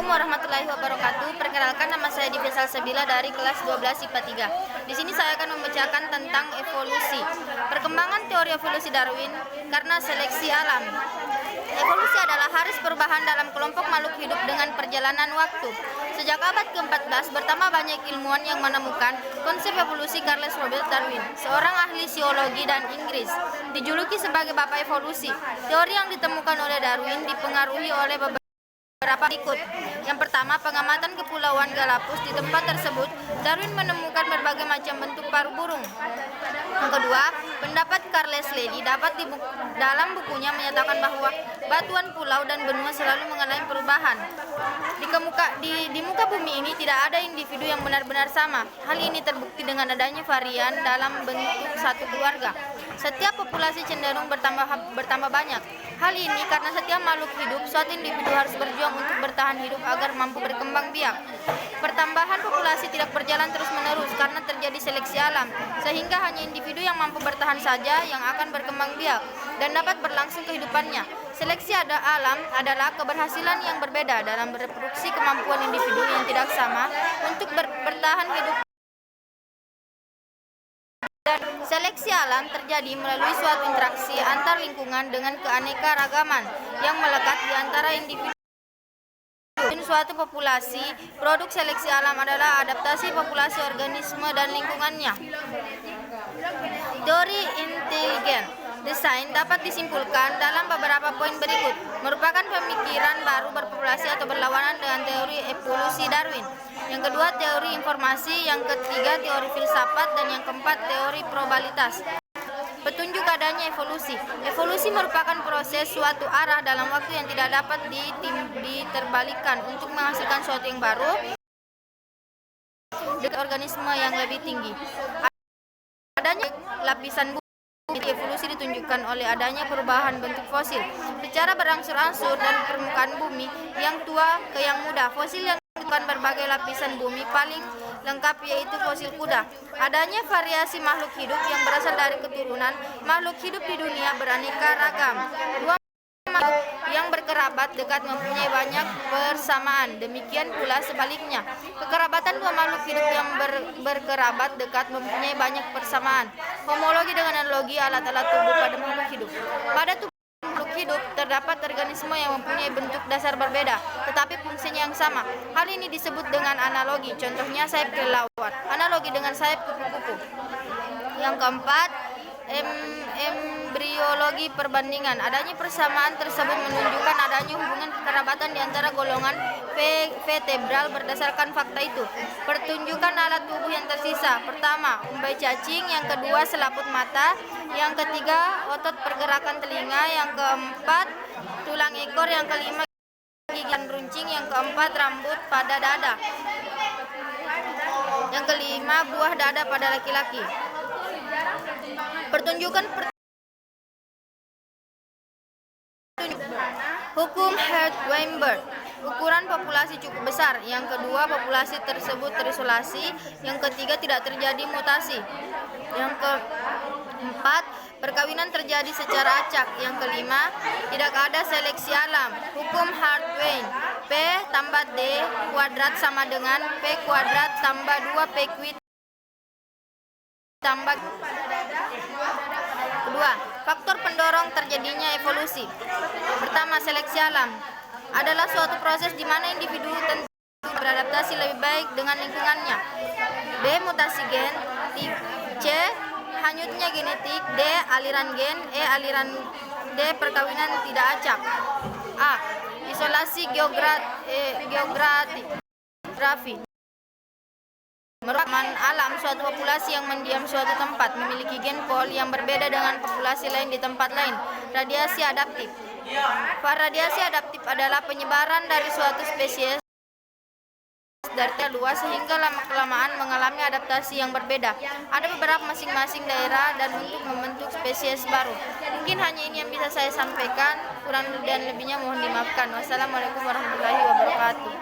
warahmatullahi wabarakatuh. Perkenalkan, nama saya Divya Salsabila dari kelas 12 IPA 3. Di sini saya akan membacakan tentang evolusi. Perkembangan teori evolusi Darwin karena seleksi alam. Evolusi adalah arus perubahan dalam kelompok makhluk hidup dengan perjalanan waktu. Sejak abad ke-14 bertambah banyak ilmuwan yang menemukan konsep evolusi. Charles Robert Darwin, seorang ahli zoologi dan Inggris, dijuluki sebagai Bapak Evolusi. Teori yang ditemukan oleh Darwin dipengaruhi oleh beberapa berikut. Yang pertama, pengamatan Kepulauan Galapagos. Di tempat tersebut, Darwin menemukan berbagai macam bentuk paruh burung. Yang kedua, pendapat Charles Lady dalam bukunya menyatakan bahwa batuan pulau dan benua selalu mengalami perubahan. Di muka bumi ini tidak ada individu yang benar-benar sama. Hal ini terbukti dengan adanya varian dalam bentuk satu keluarga. Setiap populasi cenderung bertambah banyak. Hal ini karena setiap makhluk hidup, suatu individu harus berjuang untuk bertahan hidup agar mampu berkembang biak. Pertambahan populasi tidak berjalan terus-menerus karena terjadi seleksi alam, sehingga hanya individu yang mampu bertahan saja yang akan berkembang biak dan dapat berlangsung kehidupannya. Seleksi alam adalah keberhasilan yang berbeda dalam bereproduksi kemampuan individu yang tidak sama untuk bertahan hidup. Dan seleksi alam terjadi melalui suatu interaksi antar lingkungan dengan keanekaragaman yang melekat di antara individu. Suatu populasi, produk seleksi alam adalah adaptasi populasi organisme dan lingkungannya. Teori intelijen desain dapat disimpulkan dalam beberapa poin berikut. Merupakan pemikiran baru berpopulasi atau berlawanan dengan teori evolusi Darwin. Yang kedua, teori informasi. Yang ketiga, teori filsafat. Dan yang keempat, teori probabilitas. Petunjuk adanya evolusi. Evolusi merupakan proses suatu arah dalam waktu yang tidak dapat diterbalikan untuk menghasilkan sesuatu yang baru dengan organisme yang lebih tinggi. Adanya lapisan bumi. Evolusi ditunjukkan oleh adanya perubahan bentuk fosil secara berangsur-angsur dan permukaan bumi yang tua ke yang muda. Fosil yang menunjukkan berbagai lapisan bumi paling lengkap yaitu fosil kuda. Adanya variasi makhluk hidup yang berasal dari keturunan makhluk hidup di dunia beraneka ragam. Dua makhluk yang berkerabat dekat mempunyai banyak persamaan. Demikian pula sebaliknya. Kekerabatan dua makhluk hidup yang berkerabat dekat mempunyai banyak persamaan. Homologi dengan analogi alat-alat tubuh pada makhluk hidup. Pada tubuh makhluk hidup terdapat organisme yang mempunyai bentuk dasar berbeda, tetapi fungsinya yang sama. Hal ini disebut dengan analogi. Contohnya sayap kelelawar, analogi dengan sayap kupu-kupu. Yang keempat, embriologi perbandingan. Adanya persamaan tersebut menunjukkan adanya hubungan kekerabatan di antara golongan vertebral. Berdasarkan fakta itu, pertunjukan alat tubuh yang tersisa: pertama, umbai cacing; yang kedua, selaput mata; yang ketiga, otot pergerakan telinga; yang keempat, tulang ekor; yang kelima, gigi dan runcing; yang keempat, rambut pada dada; yang kelima, buah dada pada laki-laki. Hukum Hertzberg. Ukuran populasi cukup besar. Yang kedua, populasi tersebut terisolasi. Yang ketiga, tidak terjadi mutasi. Yang keempat, perkawinan terjadi secara acak. Yang kelima, tidak ada seleksi alam. Hukum Hertzberg. P tambah D kuadrat sama dengan P kuadrat tambah 2P tambah. Kedua, faktor pendorong terjadinya evolusi. Pertama, seleksi alam adalah suatu proses di mana individu tentu beradaptasi lebih baik dengan lingkungannya. B, mutasi gen. C, hanyutnya genetik. D, aliran gen. E, aliran. D, perkawinan tidak acak. A, isolasi geografi. Merupakan alam suatu populasi yang mendiam suatu tempat memiliki gen pol yang berbeda dengan populasi lain di tempat lain. Radiasi adaptif. Radiasi adaptif adalah penyebaran dari suatu spesies dari luas sehingga lama-kelamaan mengalami adaptasi yang berbeda. Ada beberapa masing-masing daerah dan untuk membentuk spesies baru. Mungkin hanya ini yang bisa saya sampaikan. Kurang dan lebihnya mohon dimaafkan. Wassalamualaikum warahmatullahi wabarakatuh.